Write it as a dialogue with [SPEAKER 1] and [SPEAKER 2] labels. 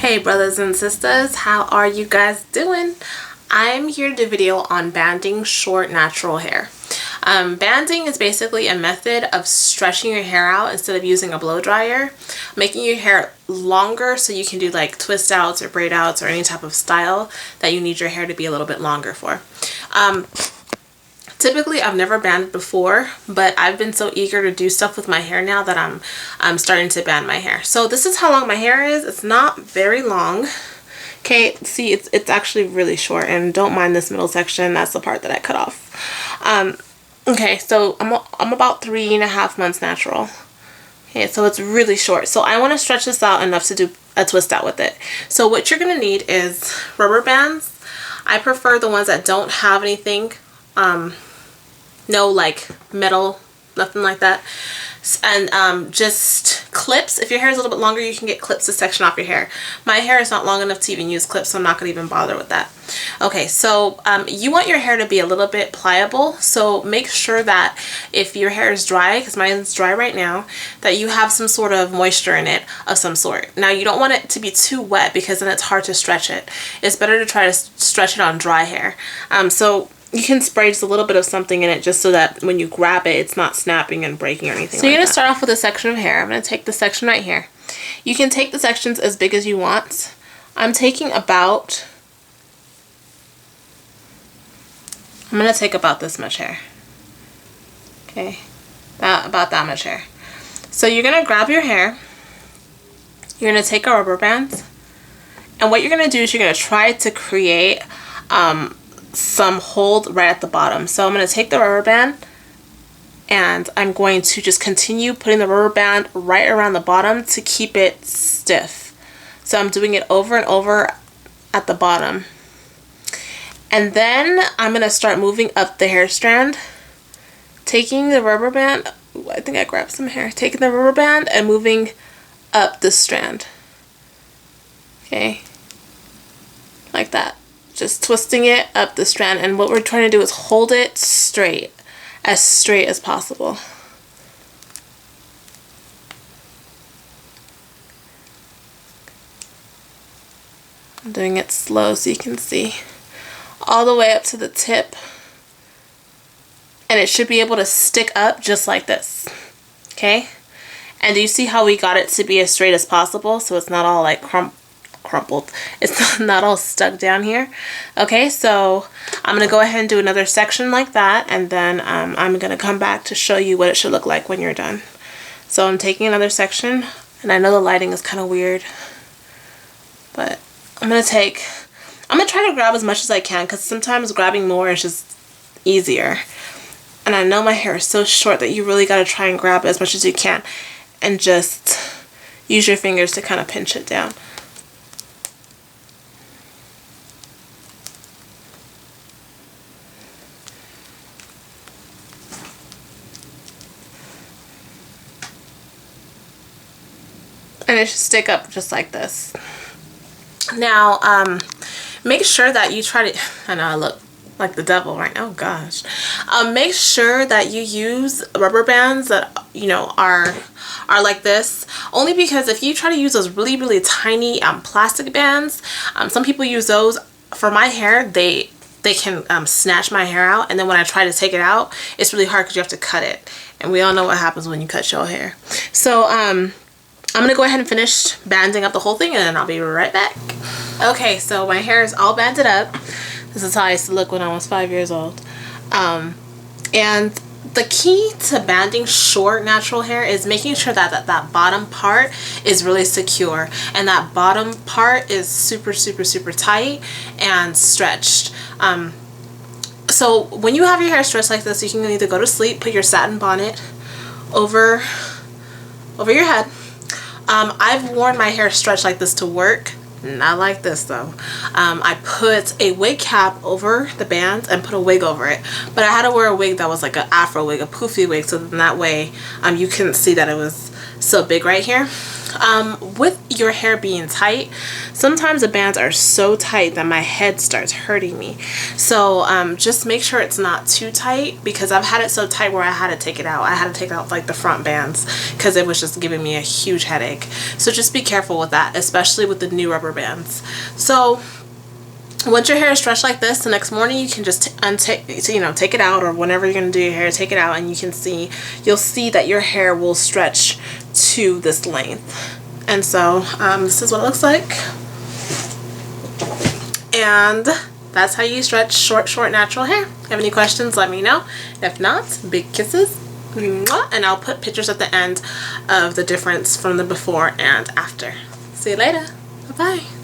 [SPEAKER 1] Hey brothers and sisters, how are you guys doing? I'm here to do a video on banding short natural hair. Banding is basically a method of stretching your hair out instead of using a blow dryer, making your hair longer so you can do like twist outs or braid outs or any type of style that you need your hair to be a little bit longer for. Typically, I've never banded before, but I've been so eager to do stuff with my hair now that I'm starting to band my hair. So this is how long my hair is. It's not very long. Okay, see, it's actually really short, and don't mind this middle section. That's the part that I cut off. Okay, so I'm about 3.5 months natural. Okay, so it's really short. So I want to stretch this out enough to do a twist out with it. So what you're gonna need is rubber bands. I prefer the ones that don't have anything. No like metal, nothing like that, and just clips. If your hair is a little bit longer, you can get clips to section off your hair. My hair is not long enough to even use clips, so I'm not going to even bother with that. Okay, so you want your hair to be a little bit pliable, so make sure that if your hair is dry, because mine is dry right now, that you have some sort of moisture in it of some sort. Now you don't want it to be too wet because then it's hard to stretch it. It's better to try to stretch it on dry hair. So you can spray just a little bit of something in it just so that when you grab it, it's not snapping and breaking or anything. So you're going to start off with a section of hair. I'm going to take the section right here. You can take the sections as big as you want. I'm taking about, I'm going to take about this much hair. Okay, about that much hair. So you're going to grab your hair. You're going to take a rubber band. And what you're going to do is you're going to try to create some hold right at the bottom. So I'm going to take the rubber band and I'm going to just continue putting the rubber band right around the bottom to keep it stiff. So I'm doing it over and over at the bottom. And then I'm going to start moving up the hair strand, taking the rubber band, I think I grabbed some hair, taking the rubber band and moving up the strand. Okay, like that. Just twisting it up the strand, and what we're trying to do is hold it straight as possible. I'm doing it slow so you can see all the way up to the tip, and it should be able to stick up just like this. Okay, and do you see how we got it to be as straight as possible so it's not all like crumpled, it's not all stuck down here? Okay, so I'm gonna go ahead and do another section like that, and then I'm gonna come back to show you what it should look like when you're done. So I'm taking another section, and I know the lighting is kind of weird, but I'm gonna try to grab as much as I can, because sometimes grabbing more is just easier, and I know my hair is so short that you really got to try and grab as much as you can and just use your fingers to kind of pinch it down. And it should stick up just like this. Now, make sure that you try to, I know I look like the devil right now, oh gosh. Make sure that you use rubber bands that, you know, are like this, only because if you try to use those really tiny plastic bands, some people use those. For my hair, they can snatch my hair out, and then when I try to take it out, it's really hard because you have to cut it, and we all know what happens when you cut your hair. So I'm gonna go ahead and finish banding up the whole thing, and then I'll be right back. Okay, so my hair is all banded up. This is how I used to look when I was 5 years old. And the key to banding short natural hair is making sure that that bottom part is really secure, and that bottom part is super tight and stretched. So when you have your hair stretched like this, you can either go to sleep, put your satin bonnet over your head. I've worn my hair stretched like this to work. Not like this though. I put a wig cap over the bands and put a wig over it, but I had to wear a wig that was like an afro wig, a poofy wig, so then that way you couldn't see that it was so big right here. With your hair being tight, sometimes the bands are so tight that my head starts hurting me. So just make sure it's not too tight, because I've had it so tight where I had to take it out. I had to take out like the front bands because it was just giving me a huge headache. So just be careful with that, especially with the new rubber bands. So once your hair is stretched like this, the next morning you can just take it out, or whenever you're gonna do your hair, take it out, and you'll see that your hair will stretch to this length. And so this is what it looks like, and that's how you stretch short natural hair. If you have any questions, let me know. If not, big kisses, and I'll put pictures at the end of the difference from the before and after. See you later. Bye bye.